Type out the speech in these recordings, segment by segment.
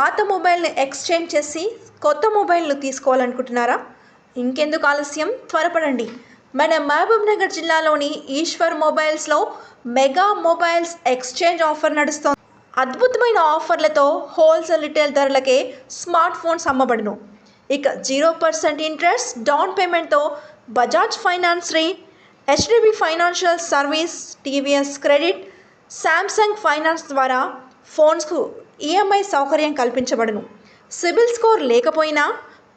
పాత మొబైల్ని ఎక్స్చేంజ్ చేసి కొత్త మొబైల్ను తీసుకోవాలనుకుంటున్నారా? ఇంకెందుకు ఆలస్యం, త్వరపడండి. మన మహబూబ్ నగర్ జిల్లాలోని ఈశ్వర్ మొబైల్స్లో మెగా మొబైల్స్ ఎక్స్చేంజ్ ఆఫర్ నడుస్తోంది. అద్భుతమైన ఆఫర్లతో హోల్సేల్ రిటైల్ ధరలకే స్మార్ట్ ఫోన్స్ అమ్మబడును. ఇక 0% ఇంట్రెస్ట్ డౌన్ పేమెంట్తో బజాజ్ ఫైనాన్స్ రే, HDB financial service, TVS credit, Samsung finance ద్వారా ఫోన్స్కు ఈఎంఐ సౌకర్యం కల్పించబడును. సిబిల్ స్కోర్ లేకపోయినా,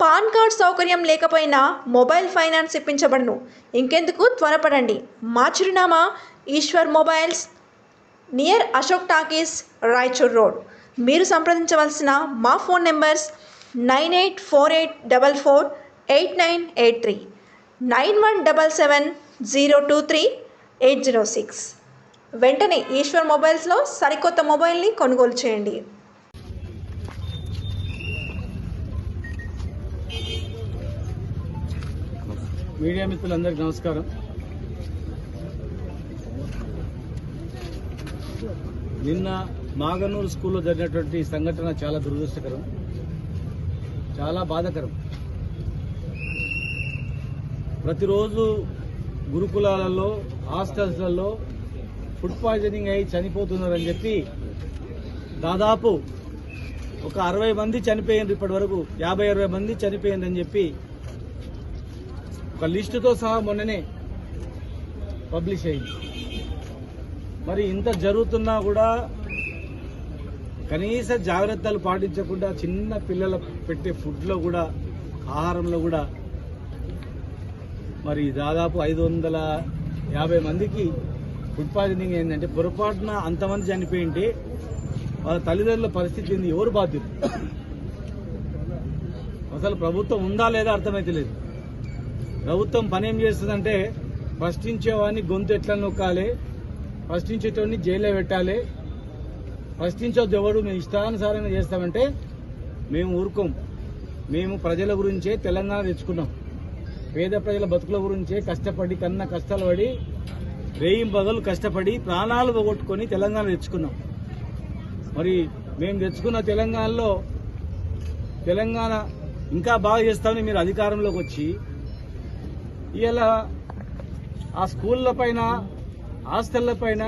పాన్ కార్డ్ సౌకర్యం లేకపోయినా మొబైల్ ఫైనాన్స్ ఇప్పించబడును. ఇంకెందుకు, త్వరపడండి. మా చిరునామా Eshwar mobiles, near Ashok talkies, Raichur road. మీరు సంప్రదించవలసిన మా ఫోన్ నెంబర్స్ 9848448983, 9177023806. వెంటనే ఈశ్వర్ మొబైల్స్లో సరికొత్త మొబైల్ని కొనుగోలు చేయండి. మీడియా మిత్రులందరికీ నమస్కారం. నిన్న మాగనూరు స్కూల్లో జరిగినటువంటి సంఘటన చాలా దురదృష్టకరం, చాలా బాధాకరం. ప్రతిరోజు గురుకులాలలో, హాస్టల్స్లలో ఫుడ్ పాయిజనింగ్ అయి చనిపోతున్నారని చెప్పి దాదాపు ఒక 60 మంది చనిపోయింది. ఇప్పటి వరకు 50-60 మంది చనిపోయిందని చెప్పి ఒక లిస్టుతో సహా మొన్ననే పబ్లిష్ అయింది. మరి ఇంత జరుగుతున్నా కూడా కనీస జాగ్రత్తలు పాటించకుండా చిన్న పిల్లలు పెట్టే ఫుడ్లో కూడా, ఆహారంలో కూడా మరి దాదాపు 550 మందికి ఫుడ్ పాయిజనింగ్ ఏంటంటే, పొరపాటున అంతమంది చనిపోయింటే వాళ్ళ తల్లిదండ్రుల పరిస్థితి ఏంది? ఎవరు బాధ్యులు? అసలు ప్రభుత్వం ఉందా లేదా అర్థమైతే లేదు. ప్రభుత్వం పని ఏం చేస్తుందంటే, ప్రశ్నించేవాడిని గొంతు ఎట్లా నొక్కాలి, ప్రశ్నించేటోడిని జైల్లో పెట్టాలి, ప్రశ్నించొద్దు ఎవడు, మేము ఇష్టానుసారంగా చేస్తామంటే మేము ఊరుకోం. మేము ప్రజల గురించే తెలంగాణ తెచ్చుకున్నాం. పేద ప్రజల బతుకుల గురించే కష్టపడి, కన్నా కష్టాలు పడి, రేయింబగలు కష్టపడి ప్రాణాలు పోగొట్టుకొని తెలంగాణ తెచ్చుకున్నాం. మరి మేము తెచ్చుకున్న తెలంగాణలో తెలంగాణ ఇంకా బాగా చేస్తామని మీరు అధికారంలోకి వచ్చి ఇలా ఆ స్కూళ్ల పైన, హాస్టళ్ల పైన,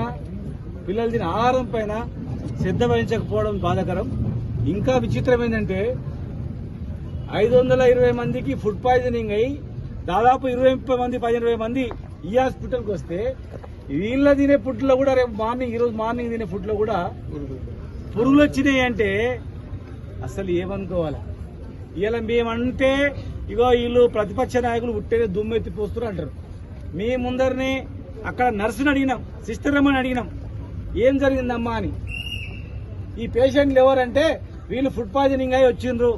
పిల్లలు తినే ఆహారం పైన శ్రద్ధ వహించకపోవడం బాధాకరం. ఇంకా విచిత్రం ఏంటంటే, 520 మందికి ఫుడ్ పాయిజనింగ్ అయి దాదాపు 15 మంది ఈ హాస్పిటల్కి వస్తే, వీళ్ళ తినే ఫుడ్లో కూడా ఈరోజు మార్నింగ్ తినే ఫుడ్లో కూడా పురుగులు వచ్చినాయి అంటే అసలు ఏమనుకోవాలి? ఇలా మేమంటే ఇగో వీళ్ళు ప్రతిపక్ష నాయకులు ఉట్టేదే దుమ్మెత్తి పోస్తున్నారు అంటారు. మీ ముందరిని అక్కడ నర్సుని అడిగినాం, సిస్టర్ అమ్మని అడిగినాం, ఏం జరిగిందమ్మా అని. ఈ పేషెంట్లు ఎవరంటే వీళ్ళు ఫుడ్ పాయిజనింగ్ అయి వచ్చిండ్రు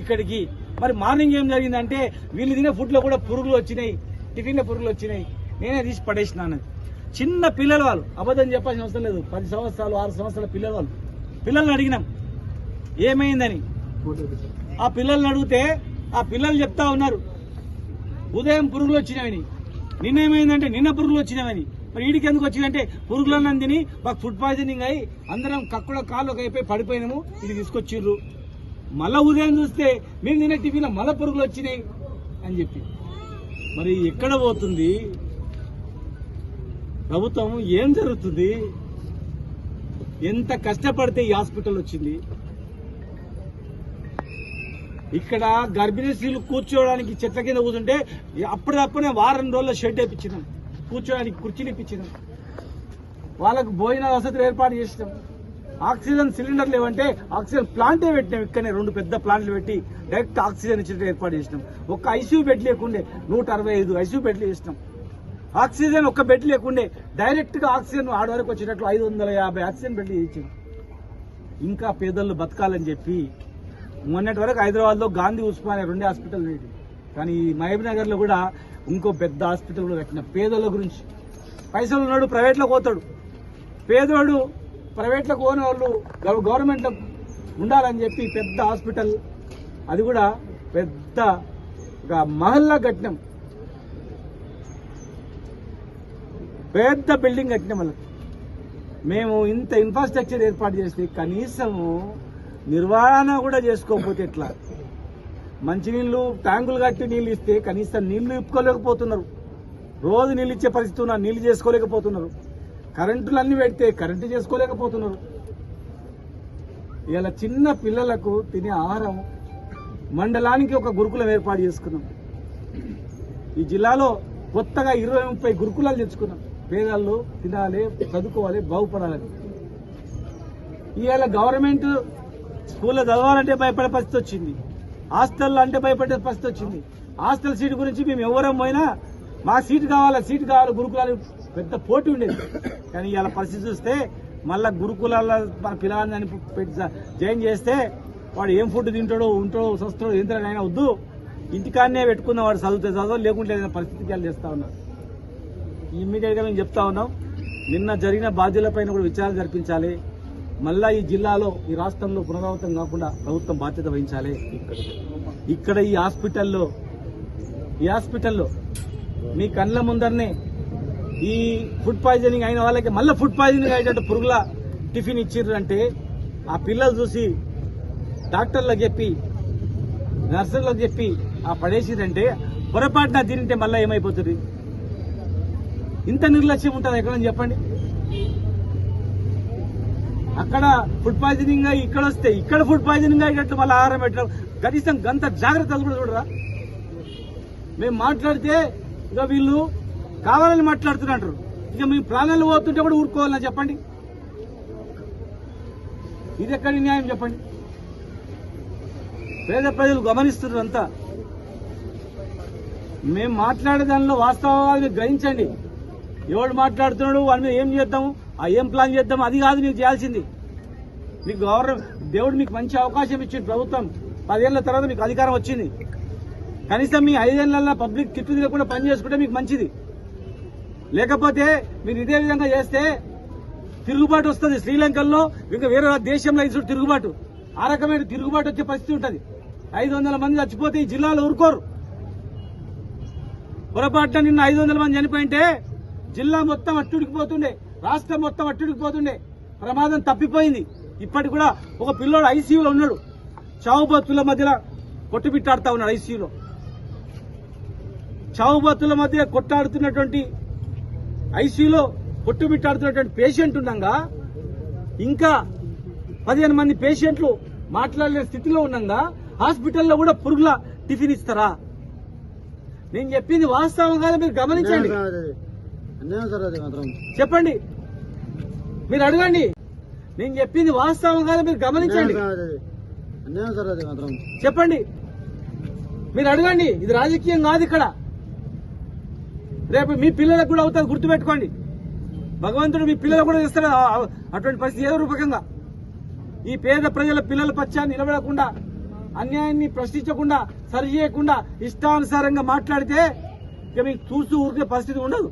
ఇక్కడికి. మరి మార్నింగ్ ఏం జరిగిందంటే వీళ్ళు తినే ఫుడ్లో కూడా పురుగులు వచ్చినాయి, టిఫిన్లో పురుగులు వచ్చినాయి, నేనే తీసి పడేసినాను. చిన్న పిల్లలు వాళ్ళు, అబద్ధం చెప్పాల్సిన అవసరం లేదు. 10 సంవత్సరాలు 6 సంవత్సరాల పిల్లలు వాళ్ళు. పిల్లల్ని అడిగినాం ఏమైందని. ఆ పిల్లల్ని అడిగితే ఆ పిల్లలు చెప్తా ఉన్నారు, ఉదయం పురుగులు వచ్చినాయని, నిన్నేమైందంటే నిన్న పురుగులు వచ్చినాయని. మరి వీడికి ఎందుకు వచ్చిందంటే పురుగులన్నీ తిని మాకు ఫుడ్ పాయిజనింగ్ అయ్యి అందరం కక్కుడ కాళ్ళు అయిపోయి పడిపోయినాము, ఇది తీసుకొచ్చిర్రు. మళ్ళా ఉదయం చూస్తే మేము తినే టిఫిన్లో మళ్ళా పురుగులు వచ్చినాయి అని చెప్పి. మరి ఎక్కడ పోతుంది ప్రభుత్వం? ఏం జరుగుతుంది? ఎంత కష్టపడితే ఈ హాస్పిటల్ వచ్చింది? ఇక్కడ గర్భిణీ స్త్రీలు కూర్చోవడానికి చెట్ల కింద కూర్చుంటే అప్పటిదప్పుడే వారం రోజుల్లో షెడ్ వేయించినాం, కూర్చోడానికి కుర్చీలు ఇప్పించినాం, వాళ్ళకు భోజన వసతులు ఏర్పాటు చేసినాం. ఆక్సిజన్ సిలిండర్ లేవంటే ఆక్సిజన్ ప్లాంటే పెట్టినాం. ఇక్కడనే 2 పెద్ద ప్లాంట్లు పెట్టి డైరెక్ట్ ఆక్సిజన్ ఇచ్చేటట్టు ఏర్పాటు చేసినాం. ఒక్క ఐసీయూ బెడ్ లేకుండే 165 ఐసీయూ బెడ్లు చేసినాం. ఆక్సిజన్ ఒక్క బెడ్ లేకుండే డైరెక్ట్ గా ఆక్సిజన్ ఆడ వరకు వచ్చేటట్లు 550 ఆక్సిజన్ బెడ్లు ఇచ్చాం. ఇంకా పేదలు బతకాలని చెప్పి మొన్నటి వరకు హైదరాబాద్ లో గాంధీ, ఉస్మానియా 2 హాస్పిటల్ లేదు. కానీ మహబూబ్ నగర్ లో కూడా ఇంకో పెద్ద హాస్పిటల్ కూడా కట్టిన. పేదల గురించి, పైసలు ఉన్నాడు ప్రైవేట్ లో పోతాడు, పేదోడు ప్రైవేట్ లో పోని వాళ్ళు గవర్నమెంట్ లో ఉండాలని చెప్పి పెద్ద హాస్పిటల్, అది కూడా పెద్ద మహల్లా కట్టినాం, పెద్ద బిల్డింగ్ కట్టినాం. వాళ్ళకి మేము ఇంత ఇన్ఫ్రాస్ట్రక్చర్ ఏర్పాటు చేస్తే కనీసము నిర్వహణ కూడా చేసుకోకపోతే ఎట్లా? మంచినీళ్లు ట్యాంకులు కట్టి నీళ్లు ఇస్తే కనీసం నీళ్లు ఇప్పుకోలేకపోతున్నారు. రోజు నీళ్ళు ఇచ్చే పరిస్థితి ఉన్నారు, నీళ్లు చేసుకోలేకపోతున్నారు. కరెంటులు అన్ని పెడితే కరెంటు చేసుకోలేకపోతున్నారు. ఇలా చిన్న పిల్లలకు తినే ఆహారం మండలానికి ఒక గురుకులం ఏర్పాటు చేసుకున్నాం. ఈ జిల్లాలో కొత్తగా 20-30 గురుకులాలు తెచ్చుకున్నాం. పేదలు తినాలి, చదువుకోవాలి, బాగుపడాలని. ఇవాళ గవర్నమెంట్ స్కూల్లో చదవాలంటే భయపడే పరిస్థితి వచ్చింది, హాస్టల్లో అంటే భయపడే పరిస్థితి వచ్చింది. హాస్టల్ సీటు గురించి మేము ఎవరం పోయినా మా సీటు కావాలి గురుకులాలు పెద్ద పోటీ ఉండేది. కానీ ఇవాళ పరిస్థితి చూస్తే మళ్ళా గురుకులాల మన పిల్లలని పెట్టి జాయిన్ చేస్తే వాడు ఏం ఫుడ్ తింటాడో ఉంటాడో వస్తాడో ఏంటైనా వద్దు, ఇంటికాడనే పెట్టుకున్న వాడు చదువు లేకుంటే ఏదైనా పరిస్థితికి వెళ్ళి చేస్తా ఉన్నారు. ఇమ్మీడియట్ గా మేము చెప్తా ఉన్నాం, నిన్న జరిగిన బాధ్యులపైన కూడా విచారణ జరిపించాలి. మళ్ళా ఈ జిల్లాలో ఈ రాష్ట్రంలో పునరావృతం కాకుండా ప్రభుత్వం బాధ్యత వహించాలి. ఇక్కడ ఈ హాస్పిటల్లో మీ కళ్ళ ముందరనే ఈ ఫుడ్ పాయిజనింగ్ అయిన వాళ్ళకి మళ్ళీ ఫుడ్ పాయిజనింగ్ అయ్యేటట్టు పురుగుల టిఫిన్ ఇచ్చిర్రు అంటే ఆ పిల్లలు చూసి డాక్టర్లకు చెప్పి నర్సులకు చెప్పి ఆ పడేసిరంటే పొరపాటున తింటే మళ్ళీ ఏమైపోతుంది? ఇంత నిర్లక్ష్యం ఉంటుంది ఎక్కడని చెప్పండి. అక్కడ ఫుడ్ పాయిజనింగ్ అయ్యి ఇక్కడ వస్తే ఇక్కడ ఫుడ్ పాయిజనింగ్ అయ్యేటట్టు మళ్ళీ ఆహారం పెట్టడం కనీసం గంత జాగ్రత్తలు కూడా చూడరా? మేము మాట్లాడితే ఇక వీళ్ళు కావాలని మాట్లాడుతున్నారు. ఇక మీ ప్రాణాలు పోతుంటే కూడా ఊరుకోవాలని చెప్పండి. ఇది ఎక్కడి న్యాయం చెప్పండి? పేద ప్రజలు గమనిస్తున్నారు అంతా. మేము మాట్లాడే దానిలో వాస్తవాలు గ్రహించండి. ఎవడు మాట్లాడుతున్నాడు వాడి మీద ఏం చేద్దాము, ఏం ప్లాన్ చేద్దాము, అది కాదు మీకు చేయాల్సింది. మీకు దేవుడు మీకు మంచి అవకాశం ఇచ్చింది. ప్రభుత్వం 10 ఏళ్ల తర్వాత మీకు అధికారం వచ్చింది. కనీసం మీ 5 ఏళ్లలో పబ్లిక్ తిట్టు తిరగకుండా పని చేసుకుంటే మీకు మంచిది. లేకపోతే మీరు ఇదే విధంగా చేస్తే తిరుగుబాటు వస్తుంది. శ్రీలంకల్లో ఇంకా వేరే దేశంలో ఇది తిరుగుబాటు, ఆ రకమైన తిరుగుబాటు వచ్చే పరిస్థితి ఉంటుంది. 500 మంది చచ్చిపోతే ఈ జిల్లాలో ఊరుకోరు. పొరపాటున నిన్న 500 మంది చనిపోయింటే జిల్లా మొత్తం అట్టుడికిపోతుండే, రాష్ట్రం మొత్తం అట్టుడికిపోతుండే. ప్రమాదం తప్పిపోయింది. ఇప్పటికి కూడా ఒక పిల్లోడు ఐసీయూలో ఉన్నాడు. చావు బతుల మధ్యలో కొట్టుబిట్టాడుతా ఉన్నాడు. ఐసీయూలో చావు బతుల మధ్య కొట్టాడుతున్నటువంటి ఐసీయూలో కొట్టుబిట్టాడుతున్నటువంటి పేషెంట్ ఉండగా ఇంకా 15 మంది పేషెంట్లు మాట్లాడలేని స్థితిలో ఉండగా హాస్పిటల్లో కూడా పురుగుల టిఫిన్ ఇస్తారా? నేను చెప్పింది వాస్తవం కాదు, మీరు గమనించండి. చెప్పండి, మీరు అడగండి. నేను చెప్పింది వాస్తవం కాదు, మీరు గమనించండి. చెప్పండి, మీరు అడగండి. ఇది రాజకీయం కాదు. ఇక్కడ రేపు మీ పిల్లలకు కూడా అవుతుంది, గుర్తుపెట్టుకోండి. భగవంతుడు మీ పిల్లలకు కూడా ఇస్తాడు అటువంటి పరిస్థితి. ఏదో రూపకంగా ఈ పేద ప్రజల పిల్లల పక్షాన్ని నిలబడకుండా, అన్యాయాన్ని ప్రశ్నించకుండా, సరి చేయకుండా ఇష్టానుసారంగా మాట్లాడితే ఇక మీకు చూస్తూ ఊరికే పరిస్థితి ఉండదు.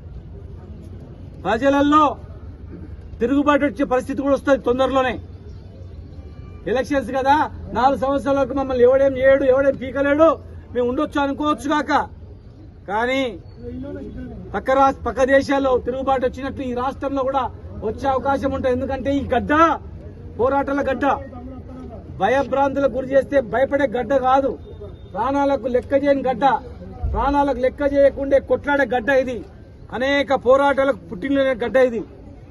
ప్రజలలో తిరుగుబాటు వచ్చే పరిస్థితి కూడా వస్తుంది తొందరలోనే. ఎలక్షన్స్ కదా, 4 సంవత్సరాల వరకు మమ్మల్ని ఎవడేం చేయడు, ఎవడేం పీకలేడు, మేము ఉండొచ్చు అనుకోవచ్చు కాక. కానీ పక్క దేశాల్లో తిరుగుబాటు వచ్చినట్లు ఈ రాష్ట్రంలో కూడా వచ్చే అవకాశం ఉంటుంది. ఎందుకంటే ఈ గడ్డ పోరాటాల గడ్డ, భయభ్రాంతులకు గురి చేస్తే భయపడే గడ్డ కాదు, ప్రాణాలకు లెక్క చేయని గడ్డ, ప్రాణాలకు లెక్క చేయకుండా కొట్లాడే గడ్డ ఇది. అనేక పోరాటాలకు పుట్టిన గడ్డ ఇది.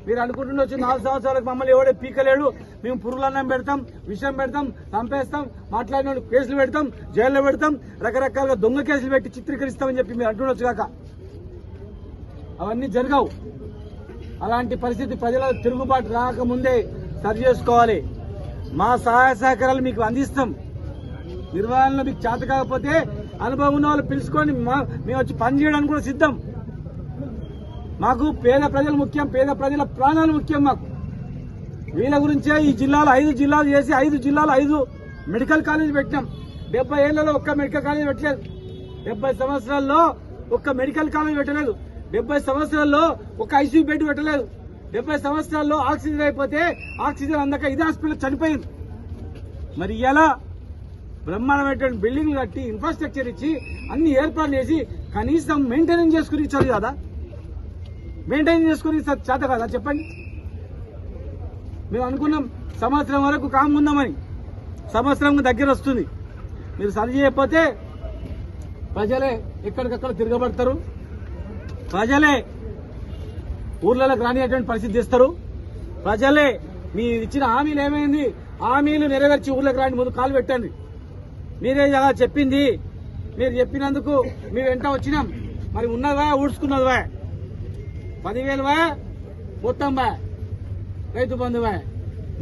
మీరు అనుకుంటుండొచ్చు 4 సంవత్సరాలకు మమ్మల్ని ఎవడే పీకలేడు, మేము పురుగులన్నం పెడతాం, విషం పెడతాం, చంపేస్తాం, మాట్లాడిన కేసులు పెడతాం, జైల్లో పెడతాం, రకరకాలుగా దొంగ కేసులు పెట్టి చిత్రీకరిస్తామని చెప్పి మీరు అంటుండొచ్చు కాక. అవన్నీ జరగవు. అలాంటి పరిస్థితి ప్రజల తిరుగుబాటు రాకముందే సరి చేసుకోవాలి. మా సహాయ సహకారాలు మీకు అందిస్తాం. నిర్వహణలో మీకు చేత కాకపోతే అనుభవం ఉన్న వాళ్ళు పిలుచుకొని మేము వచ్చి పని చేయడానికి కూడా సిద్ధం. మాకు పేద ప్రజలు ముఖ్యం, పేద ప్రజల ప్రాణాలు ముఖ్యం మాకు. వీళ్ళ గురించే ఈ జిల్లాలో 5 జిల్లాలు చేసి 5 జిల్లాలో 5 మెడికల్ కాలేజ్ పెట్టినాం. 70 ఏళ్లలో ఒక్క మెడికల్ కాలేజ్ పెట్టలేదు. 70 సంవత్సరాల్లో ఒక్క మెడికల్ కాలేజ్ పెట్టలేదు. 70 సంవత్సరాల్లో ఒక ఐసీయూ బెడ్ పెట్టలేదు. 70 సంవత్సరాల్లో ఆక్సిజన్ అయిపోతే ఆక్సిజన్ అందక ఇది హాస్పిటల్ చనిపోయింది. మరి ఇలా బ్రహ్మాండమైనటువంటి బిల్డింగ్లు కట్టి ఇన్ఫ్రాస్ట్రక్చర్ ఇచ్చి అన్ని ఏర్పాట్లు చేసి కనీసం మెయింటెనెన్స్ చేసుకుని ఇచ్చారు కదా. మెయింటైన్ చేసుకుని చేత కదా చెప్పండి. మేము అనుకున్నాం సంవత్సరం వరకు కామ్గుందామని. సంవత్సరం దగ్గర వస్తుంది. మీరు సరి చేయకపోతే ప్రజలే ఎక్కడికక్కడ తిరగబడతారు, ప్రజలే ఊర్లలోకి రానిటువంటి పరిస్థితి చేస్తారు, ప్రజలే మీ ఇచ్చిన హామీలు ఏమైంది, హామీలు నెరవేర్చి ఊర్లోకి రాని ముందు కాలు పెట్టండి. మీరే చెప్పింది, మీరు చెప్పినందుకు మీ వెంట వచ్చినాం. మరి ఉన్నదివా ఊడ్చుకున్నదివా, 10,000 మొత్తం రైతు బంధువా,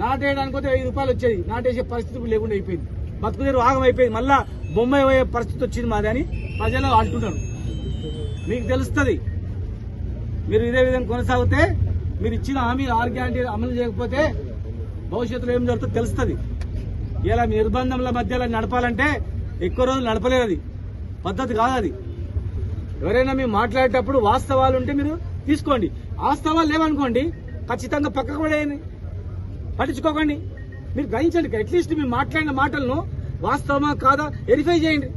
నాటేయడానికి పోతే 5 రూపాయలు వచ్చేది, నాటేసే పరిస్థితి లేకుండా అయిపోయింది, బతుకుదేరు ఆగం అయిపోయింది, మళ్ళా బొమ్మాయి పోయే పరిస్థితి వచ్చింది మాది అని ప్రజలు అంటున్నారు. మీకు తెలుస్తుంది. మీరు ఇదే విధంగా కొనసాగితే, మీరు ఇచ్చిన హామీలు 6 గ్యారెంటీలు అమలు చేయకపోతే భవిష్యత్తులో ఏం జరుగుతుందో తెలుస్తుంది. ఇలా నిర్బంధంల మధ్యలో నడపాలంటే ఎక్కువ రోజులు నడపలేరు, అది పద్ధతి కాదు. అది ఎవరైనా మీరు మాట్లాడేటప్పుడు వాస్తవాలు ఉంటే మీరు తీసుకోండి, వాస్తవాలు లేవనుకోండి ఖచ్చితంగా పక్కకు పడేయండి, పట్టించుకోకండి. మీరు గ్రహించండి, అట్లీస్ట్ మీరు మాట్లాడిన మాటలను వాస్తవమా కాదా వెరిఫై చేయండి.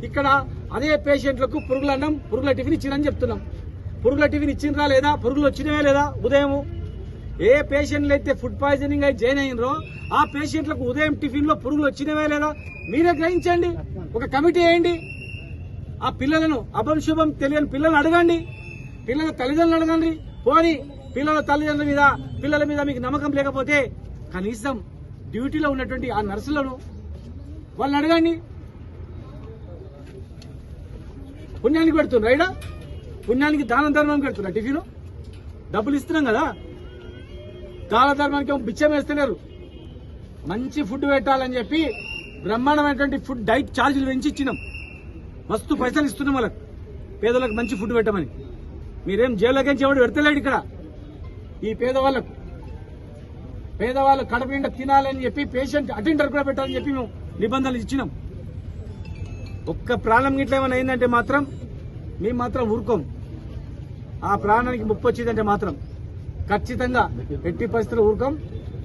ఇక్కడ అదే పేషెంట్లకు పురుగుల అన్నం పురుగుల టిఫిన్ ఇచ్చిరని చెప్తున్నాం. పురుగుల టిఫిన్ ఇచ్చినరా లేదా, పురుగులు వచ్చినవే లేదా ఉదయం? ఏ పేషెంట్లు అయితే ఫుడ్ పాయిజనింగ్ అయి జాయిన్ అయినరో ఆ పేషెంట్లకు ఉదయం టిఫిన్ లో పురుగులు వచ్చినవే లేదా మీరే గ్రహించండి. ఒక కమిటీ వేయండి. ఆ పిల్లలను అభం శుభం తెలియని పిల్లలను అడగండి, పిల్లల తల్లిదండ్రులు అడగండి. పోని పిల్లల పిల్లల మీద మీకు నమ్మకం లేకపోతే కనీసం డ్యూటీలో ఉన్నటువంటి ఆ నర్సులను వాళ్ళని అడగండి. పుణ్యానికి పెడుతున్నారు రైడా, పుణ్యానికి దాన ధర్మం పెడుతున్నారు. టిఫిన్ డబ్బులు ఇస్తున్నాం కదా, దాన ధర్మానికి బిచ్చం వేస్తున్నారు. మంచి ఫుడ్ పెట్టాలని చెప్పి బ్రహ్మాండమైనటువంటి ఫుడ్ డైట్ ఛార్జీలు పెంచి ఇచ్చినాం, మస్తు పైసలు ఇస్తున్నాం వాళ్ళకి, పేదలకు మంచి ఫుడ్ పెట్టమని. మీరేం జైల్లోకి ఎవడు పెడతలేడు ఇక్కడ. ఈ పేదవాళ్ళు కడుపు నిండా తినాలని చెప్పి పేషెంట్ అటెండర్ కూడా పెట్టాలని చెప్పి మేము నిబంధనలు ఇచ్చినాం. ఒక్క ప్రాణం గిట్ల ఏమైనా అయిందంటే మాత్రం మేము మాత్రం ఊరుకోం. ఆ ప్రాణానికి ముప్పు వచ్చిందంటే మాత్రం ఖచ్చితంగా ఎట్టి పరిస్థితుల్లో ఊరుకోం.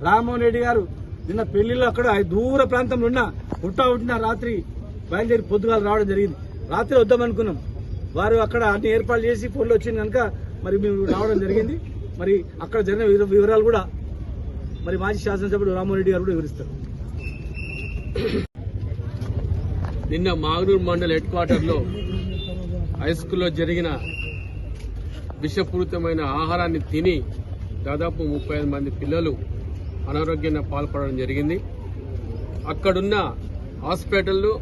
రామ్మోహన్ రెడ్డి గారు నిన్న పెళ్లిలో అక్కడ దూర ప్రాంతంలో ఉన్న రాత్రి బయలుదేరి పొద్దుగాలు రావడం జరిగింది. రాత్రి వద్దామనుకున్నాం, వారు అక్కడ అన్ని ఏర్పాట్లు చేసి ఫోన్లో వచ్చింది కనుక మరి మేము రావడం జరిగింది. మరి అక్కడ జరిగిన వివరాలు కూడా మరి మాజీ శాసనసభ్యుడు రామ్మోహన్ రెడ్డి గారు కూడా వివరిస్తారు. నిన్న మాగనూరు మండల్ హెడ్ క్వార్టర్ లో హై స్కూల్లో జరిగిన విషపూరితమైన ఆహారాన్ని తిని దాదాపు 35 మంది పిల్లలు అనారోగ్యంగా పాల్పడడం జరిగింది. అక్కడున్న హాస్పిటల్లో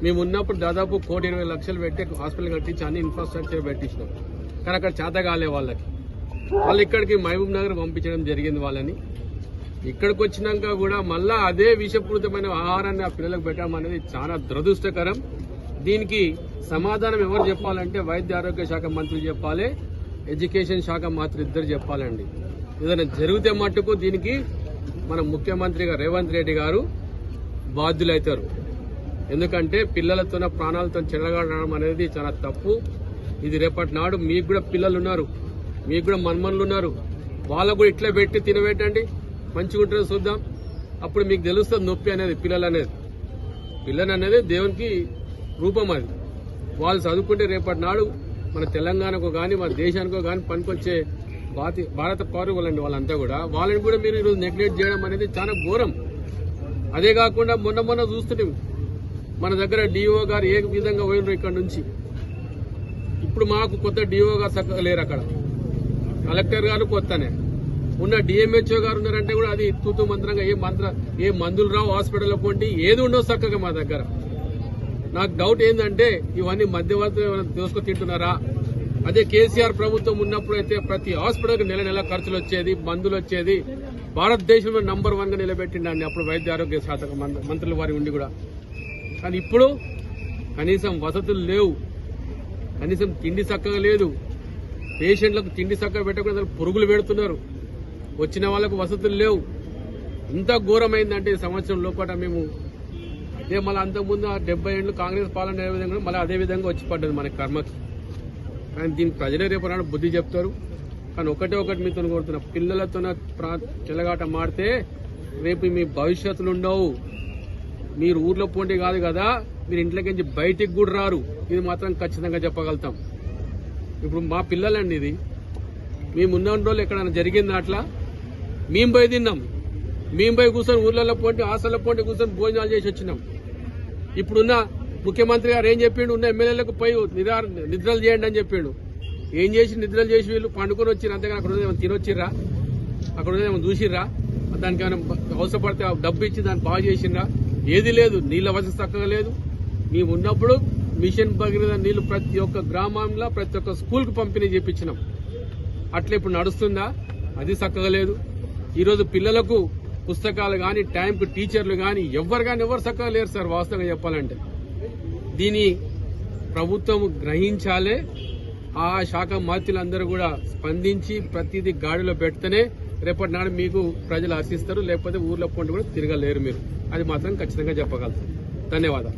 మేము ఉన్నప్పుడు దాదాపు 1,20,00,000 పెట్టి హాస్పిటల్ కట్టించి అన్ని ఇన్ఫ్రాస్ట్రక్చర్ పెట్టించినాం. కానీ అక్కడ చేతగాలే వాళ్ళు ఇక్కడికి మహబూబ్ నగర్ పంపించడం జరిగింది. వాళ్ళని ఇక్కడికి వచ్చినాక కూడా మళ్ళా అదే విషపూరితమైన ఆహారాన్ని ఆ పిల్లలకు పెట్టడం అనేది చాలా దురదృష్టకరం. దీనికి సమాధానం ఎవరు చెప్పాలంటే వైద్య ఆరోగ్య శాఖ మంత్రులు చెప్పాలి, ఎడ్యుకేషన్ శాఖ మంత్రి ఇద్దరు చెప్పాలండి. ఏదైనా జరిగితే మట్టుకు దీనికి మన ముఖ్యమంత్రిగా రేవంత్ రెడ్డి గారు బాధ్యులవుతారు. ఎందుకంటే పిల్లలతో ప్రాణాలతో చెలగాడడం అనేది చాలా తప్పు. ఇది రేపటి నాడు మీకు కూడా పిల్లలు ఉన్నారు, మీకు కూడా మన్మన్లు ఉన్నారు, వాళ్ళకు కూడా ఇట్లా పెట్టి తినబెట్టండి, మంచిగా ఉంటుందో చూద్దాం. అప్పుడు మీకు తెలుస్తుంది నొప్పి అనేది. పిల్లలు అనేది దేవునికి రూపం. అది వాళ్ళు చదువుకుంటే రేపటి నాడు మన తెలంగాణకు కానీ మన దేశానికో కానీ పనికొచ్చే భారత పౌరులండి వాళ్ళంతా కూడా. వాళ్ళని కూడా మీరు ఈరోజు నెగ్లెక్ట్ చేయడం అనేది చాలా ఘోరం. అదే కాకుండా మొన్న చూస్తున్నాం మన దగ్గర డిఓ గారు ఏ విధంగా పోయినారు ఇక్కడ నుంచి. ఇప్పుడు మాకు కొత్త డిఓ గారు చక్కగా లేరు, అక్కడ కలెక్టర్ గారు కొత్తనే ఉన్న డిఎంహెచ్ఓ గారు ఉన్నారంటే కూడా అది తూతూ మంత్రంగా ఏ మందులు రావు హాస్పిటల్లో పోండి, ఏది ఉండవు చక్కగా మా దగ్గర. నాకు డౌట్ ఏంటంటే ఇవన్నీ మధ్యవర్తులు ఏమైనా దోసుకు తింటున్నారా? అదే కేసీఆర్ ప్రభుత్వం ఉన్నప్పుడు అయితే ప్రతి హాస్పిటల్కి నెల ఖర్చులు వచ్చేది, మందులు వచ్చేది, భారతదేశంలో నంబర్ 1 గా నిలబెట్టిండండి అప్పుడు వైద్య ఆరోగ్య శాఖ మంత్రుల వారి ఉండి కూడా. కానీ ఇప్పుడు కనీసం వసతులు లేవు, కనీసం తిండి చక్కగా లేదు, పేషెంట్లకు తిండి చక్కగా పెట్టకుండా పురుగులు పెడుతున్నారు, వచ్చిన వాళ్ళకు వసతులు లేవు. ఇంత ఘోరమైందంటే ఈ సంవత్సరం లోపల మేము అదే మళ్ళీ అంతకుముందు 70 ఏళ్ళు కాంగ్రెస్ పాలన ఏ విధంగా మళ్ళీ అదే విధంగా వచ్చి పడ్డది మన కర్మకి. కానీ దీనికి ప్రజలే రేపు నాడు బుద్ధి చెప్తారు. కానీ ఒకటి మీతో కోరుతున్నా, పిల్లలతో చెలగాట మాడితే రేపు మీ భవిష్యత్తులు ఉండవు. మీరు ఊర్లో పోండి కాదు కదా, మీరు ఇంట్లోకి బయటికి కూడా రారు. ఇది మాత్రం ఖచ్చితంగా చెప్పగలుగుతాం. ఇప్పుడు మా పిల్లలండి, ఇది మేము ఉన్న రోజులు ఎక్కడైనా జరిగింది అట్లా మేము పోయి తిన్నాం. మేము పోయి కూర్చొని ఊర్లలో పోటీ హాస్టల్లో పోటీ కూర్చొని భోజనాలు చేసి వచ్చినాం. ఇప్పుడున్న ముఖ్యమంత్రి గారు ఏం చెప్పిండు, ఉన్న ఎమ్మెల్యేలకు పోయి నిద్రలు చేయండి అని చెప్పిండు. ఏం చేసి నిద్రలు చేసి వీళ్ళు పండుకొని వచ్చిర్రు, అంతేగాని అక్కడ ఏమైనా తినొచ్చిర్రా, అక్కడ ఏమైనా చూసిర్రా, దానికి ఏమైనా అవసరపడితే డబ్బు ఇచ్చి దాన్ని బాగా చేసిండ్రా? ఏది లేదు. నీళ్ళ వసతి చక్కగా లేదు. మేము ఉన్నప్పుడు మిషన్ భగీరథ నీళ్లు ప్రతి ఒక్క గ్రామంలో ప్రతి ఒక్క స్కూల్కి పంపిణీ చేపించినాం. అట్లా ఇప్పుడు నడుస్తుందా? అది చక్కగా లేదు. ఈరోజు పిల్లలకు పుస్తకాలు కానీ టైంకు టీచర్లు కానీ ఎవరు చక్కగా లేరు సార్. వాస్తవంగా చెప్పాలంటే దీని ప్రభుత్వం గ్రహించాలే. ఆ శాఖ మంత్రులందరూ కూడా స్పందించి ప్రతిదీ గాడిలో పెడితేనే రేపటి నాడు మీకు ప్రజలు హర్షిస్తారు, లేకపోతే ఊర్లో పొండి కూడా తిరగలేరు మీరు. అది మాత్రం ఖచ్చితంగా చెప్పగలుగుతాం. ధన్యవాదాలు.